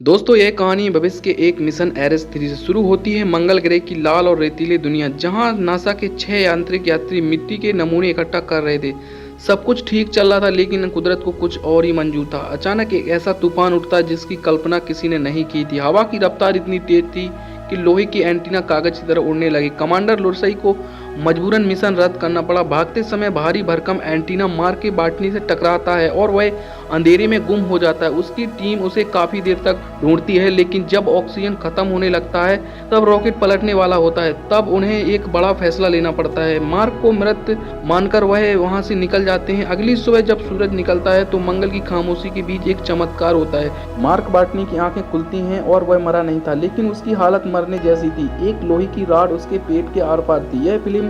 दोस्तों यह कहानी भविष्य के एक मिशन एरेस 3 से शुरू होती है। मंगल ग्रह की लाल और रेतीली दुनिया, जहां नासा के 6 यांत्रिक यात्री मिट्टी के नमूने इकट्ठा कर रहे थे। सब कुछ ठीक चल रहा था, लेकिन कुदरत को कुछ और ही मंजूर था। अचानक एक ऐसा तूफान उठता जिसकी कल्पना किसी ने नहीं की थी। हवा की रफ्तार इतनी तेज थी कि लोहे की एंटीना कागज की तरह उड़ने लगी। कमांडर लुरसई को मजबूरन मिशन रद्द करना पड़ा। भागते समय भारी भरकम एंटीना मार के बाटनी से टकराता है और वह अंधेरे में गुम हो जाता है। उसकी टीम उसे काफी देर तक ढूंढती है, लेकिन जब ऑक्सीजन खत्म होने लगता है तब रॉकेट पलटने वाला होता है। तब उन्हें एक बड़ा फैसला लेना पड़ता है। मार्क को मृत मानकर वह वहां से निकल जाते हैं। अगली सुबह जब सूरज निकलता है तो मंगल की खामोशी के बीच एक चमत्कार होता है। मार्क बाटनी की आंखें खुलती हैं और वह मरा नहीं था, लेकिन उसकी हालत मरने जैसी थी। एक लोहे की रॉड उसके पेट के आर पार थी। यह फिल्म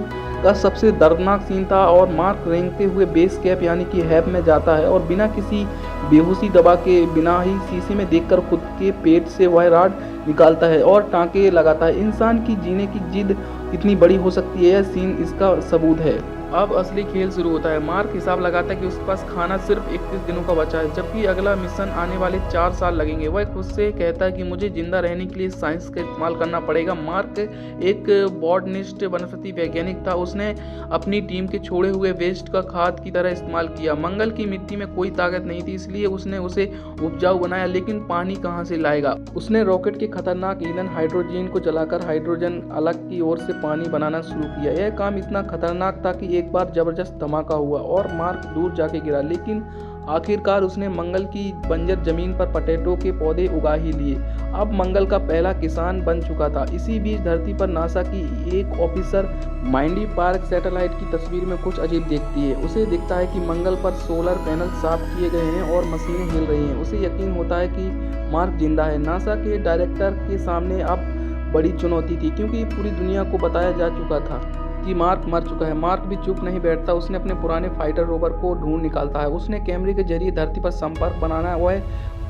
का सबसे दर्दनाक सीन था और मार्क रेंगते हुए बेस कैप यानी कि हैब में जाता है और बिना किसी बेहोशी दवा के बिना ही शीशे में देखकर खुद के पेट से वह रॉड निकालता है और टांके लगाता है। इंसान की जीने की जिद कितनी बड़ी हो सकती है, यह सीन इसका सबूत है। अब असली खेल शुरू होता है। मार्क हिसाब लगाता है कि उसके पास खाना सिर्फ 31 दिनों का बचा है, जबकि अगला मिशन आने वाले 4 साल लगेंगे। वह खुद से कहता है कि मुझे जिंदा रहने के लिए साइंस का इस्तेमाल करना पड़ेगा। मार्क एक बॉटनिस्ट वनस्पति वैज्ञानिक था। उसने अपनी टीम के छोड़े हुए वेस्ट का खाद की तरह इस्तेमाल किया। मंगल की मिट्टी में कोई ताकत नहीं थी, इसलिए उसने उसे उपजाऊ बनाया, लेकिन पानी कहाँ से लाएगा। उसने रॉकेट के खतरनाक ईंधन हाइड्रोजन को जलाकर हाइड्रोजन अलग की ओर से पानी बनाना शुरू किया। यह काम इतना खतरनाक था कि एक बार जबरदस्त धमाका हुआ और मार्क दूर जाके गिरा, लेकिन आखिरकार उसने मंगल की बंजर जमीन पर पोटैटो के पौधे उगा ही लिए। अब मंगल का पहला किसान बन चुका था। इसी बीच धरती पर नासा की एक ऑफिसर माइंडी पार्क सैटेलाइट की तस्वीर में कुछ अजीब देखती है। उसे दिखता है कि मंगल पर सोलर पैनल साफ किए गए हैं और मशीनें हिल रही हैं। उसे यकीन होता है कि मार्क जिंदा है। नासा के डायरेक्टर के सामने अब बड़ी चुनौती थी, क्योंकि पूरी दुनिया को बताया जा चुका था कि मार्क मर चुका है। मार्क भी चुप नहीं बैठता। उसने अपने पुराने फाइटर रोवर को ढूंढ निकालता है। उसने कैमरे के जरिए धरती पर संपर्क बनाना है। वह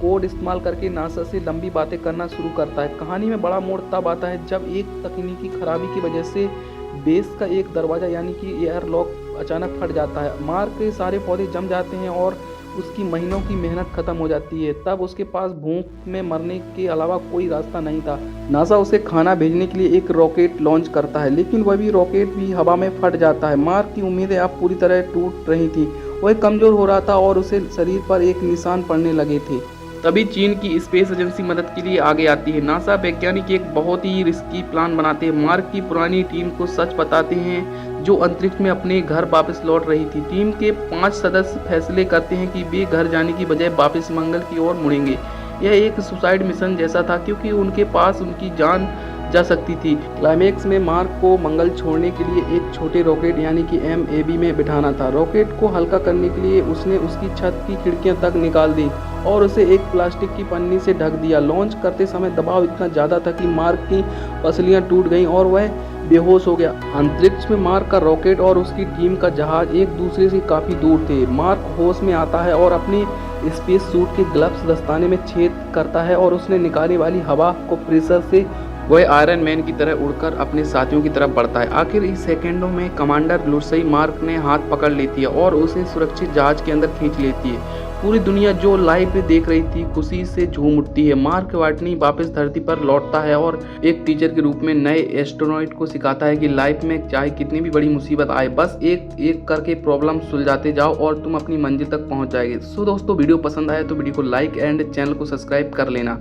कोड इस्तेमाल करके नासा से लंबी बातें करना शुरू करता है। कहानी में बड़ा मोड़ तब आता है जब एक तकनीकी खराबी की वजह से बेस का एक दरवाजा यानी कि एयर लॉक अचानक फट जाता है। मार्क के सारे पौधे जम जाते हैं और उसकी महीनों की मेहनत खत्म हो जाती है। तब उसके पास भूख में मरने के अलावा कोई रास्ता नहीं था। नासा उसे खाना भेजने के लिए एक रॉकेट लॉन्च करता है, लेकिन वह भी रॉकेट भी हवा में फट जाता है। मार्क की उम्मीदें अब पूरी तरह टूट रही थी। वह कमजोर हो रहा था और उसे शरीर पर एक निशान पड़ने लगे थे। तभी चीन की स्पेस एजेंसी मदद के लिए आगे आती है। नासा वैज्ञानिक एक बहुत ही रिस्की प्लान बनाते हैं। मार्क की पुरानी टीम को सच बताते हैं, जो अंतरिक्ष में अपने घर वापस लौट रही थी। टीम के 5 सदस्य फैसले करते हैं कि वे घर जाने की बजाय वापस मंगल की ओर मुड़ेंगे। यह एक सुसाइड मिशन जैसा था, क्योंकि उनके पास उनकी जान जा सकती थी। क्लाइमेक्स में मार्क को मंगल छोड़ने के लिए एक छोटे रॉकेट यानी कि MAB में बिठाना था। रॉकेट को हल्का करने के लिए उसने उसकी छत की खिड़कियां तक निकाल दी और उसे एक प्लास्टिक की पन्नी से ढक दिया। लॉन्च करते समय दबाव इतना ज़्यादा था कि मार्क की पसलियां टूट गईं और वह बेहोश हो गया। अंतरिक्ष में मार्क का रॉकेट और उसकी टीम का जहाज एक दूसरे से काफ़ी दूर थे। मार्क होश में आता है और अपने स्पेस सूट के ग्लव्स दस्ताने में छेद करता है और उसने निकालने वाली हवा को प्रेशर से वह आयरन मैन की तरह उड़कर अपने साथियों की तरफ बढ़ता है। आखिर इस सेकंडों में कमांडर लुरसई मार्क ने हाथ पकड़ लेती है और उसे सुरक्षित जहाज के अंदर खींच लेती है। पूरी दुनिया जो लाइव देख रही थी खुशी से झूम उठती है। मार्क वाटनी वापस धरती पर लौटता है और एक टीचर के रूप में नए एस्ट्रोनॉट को सिखाता है कि लाइफ में चाहे कितनी भी बड़ी मुसीबत आए, बस एक एक करके प्रॉब्लम सुलझाते जाओ और तुम अपनी मंजिल तक पहुंच जाएंगे। सो दोस्तों, वीडियो पसंद आए तो वीडियो को लाइक एंड चैनल को सब्सक्राइब कर लेना।